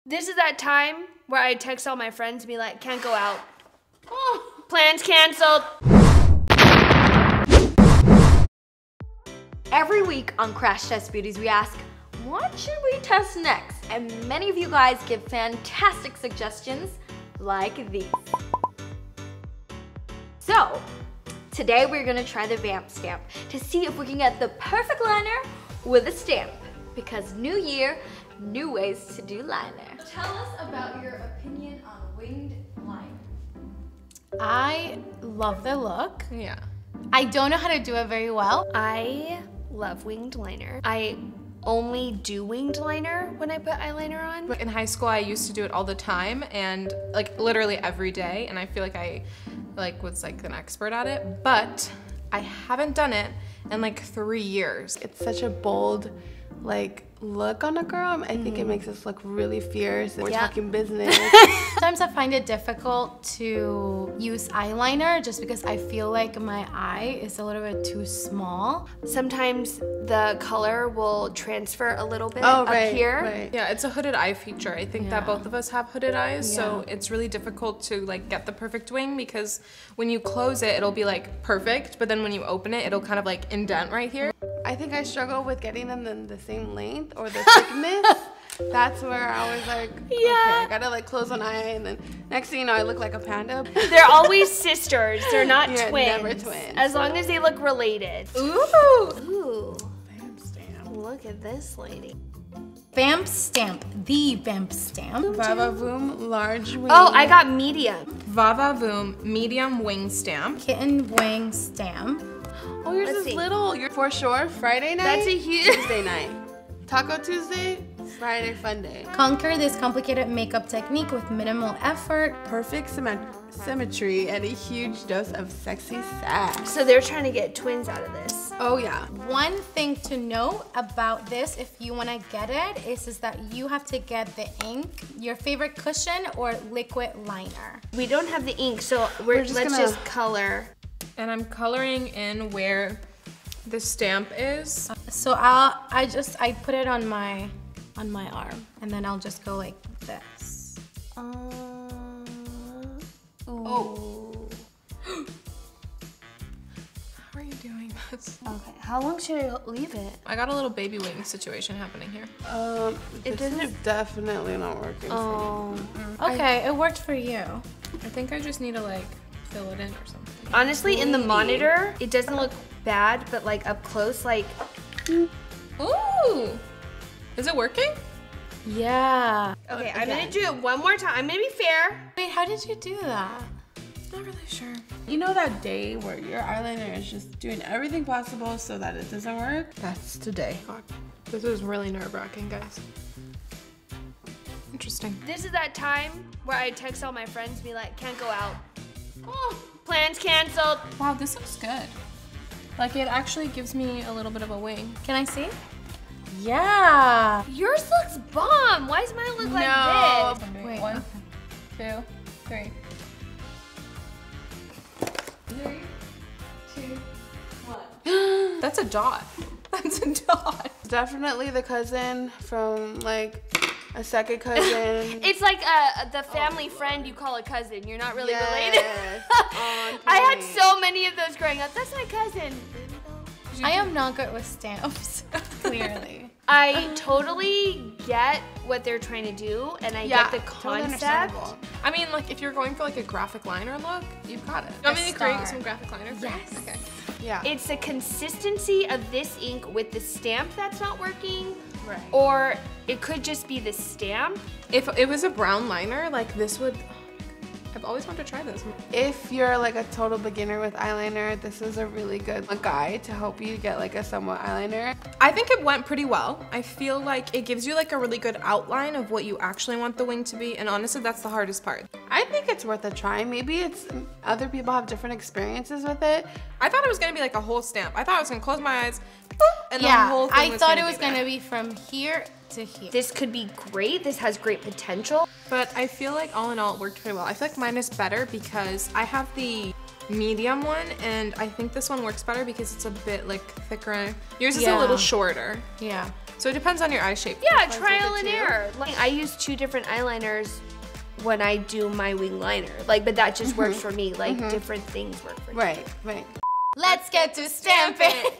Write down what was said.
This is that time where I text all my friends and be like, can't go out. Oh, plans canceled. Every week on Crash Test Beauties, we ask, what should we test next? And many of you guys give fantastic suggestions like these. So, today we're gonna try the Vamp Stamp to see if we can get the perfect liner with a stamp. Because new year, new ways to do liner. Tell us about your opinion on winged liner. I love the look. Yeah. I don't know how to do it very well. I love winged liner. I only do winged liner when I put eyeliner on. In high school, I used to do it all the time and like literally every day, and I feel like I was like an expert at it, but I haven't done it in like 3 years. It's such a bold like look on a girl. I think it makes us look really fierce and we're talking business. Sometimes I find it difficult to use eyeliner just because I feel like my eye is a little bit too small. Sometimes the color will transfer a little bit Oh, up right, here. right. Yeah, it's a hooded eye feature. I think that both of us have hooded eyes, so it's really difficult to like get the perfect wing because when you close it, it'll be like perfect, but then when you open it, it'll kind of like indent right here. I think I struggle with getting them in the same length or the thickness. That's where I was like, okay, I gotta like close one eye, and then next thing you know, I look like a panda. They're always sisters. They're not Yeah, twins. never twins. As long as they look related. Ooh! Ooh. Vamp Stamp. Look at this lady. Vamp Stamp, the Vamp Stamp. Vavavoom large wing. Oh, I got medium. Vavavoom medium wing stamp. Kitten wing stamp. Oh, yours Let's is see. little. You're for sure Friday night. That's a huge. Tuesday night. Taco Tuesday, Friday fun day. Conquer this complicated makeup technique with minimal effort. Perfect symmetry and a huge dose of sexy sass. So they're trying to get twins out of this. Oh yeah. One thing to know about this, if you want to get it, is that you have to get the ink, your favorite cushion or liquid liner. We don't have the ink, so let's just color. And I'm coloring in where the stamp is. So I put it on my arm, and then I'll just go like this. Oh. How are you doing this? Okay, how long should I leave it? I got a little baby wing situation happening here. This is definitely not working. Oh. Okay, it worked for you. I think I just need to like fill it in or something. Honestly, in the monitor, it doesn't look bad, but like up close, like. Ooh! Is it working? Yeah. Okay, I'm gonna do it one more time. I'm gonna be fair. Wait, how did you do that? Not really sure. You know that day where your eyeliner is just doing everything possible so that it doesn't work? That's today. God, this is really nerve-wracking, guys. Interesting. This is that time where I text all my friends and be like, can't go out. Oh, plans canceled. Wow, this looks good. Like it actually gives me a little bit of a wing. Can I see? Yeah. Yours looks bomb. Why does mine look like this? Wait, One, 2, 3. 3, 2, 1. That's a dot. That's a dot. Definitely the cousin from like a second cousin. It's like the family friend you call a cousin. You're not really related. On I had point. so many of those growing up. That's my cousin. I am not good with stamps, clearly. I totally get what they're trying to do, and I get the totally concept. understandable. I mean, like if you're going for like a graphic liner look, you've got it. You want me to create some graphic liner for you? Yes. Okay. Yeah. It's the consistency of this ink with the stamp that's not working. Right. Or it could just be the stamp. If it was a brown liner, like this would, I've always wanted to try this. If you're like a total beginner with eyeliner, this is a really good guide to help you get like a somewhat eyeliner. I think it went pretty well. I feel like it gives you like a really good outline of what you actually want the wing to be, and honestly, that's the hardest part. I think it's worth a try. Maybe it's other people have different experiences with it. I thought it was gonna be like a whole stamp. I thought I was gonna close my eyes, and the Yeah, whole thing I was thought gonna it was be there. gonna be from here to here. This could be great. This has great potential. But I feel like all in all, it worked pretty well. I feel like mine is better because I have the medium one, and I think this one works better because it's a bit like thicker. Yours is a little shorter. Yeah. So it depends on your eye shape. Yeah, trial and error. Like I use 2 different eyeliners when I do my wing liner. Like, but that just works for me. Like different things work for me. Right, right. Let's get to stamping.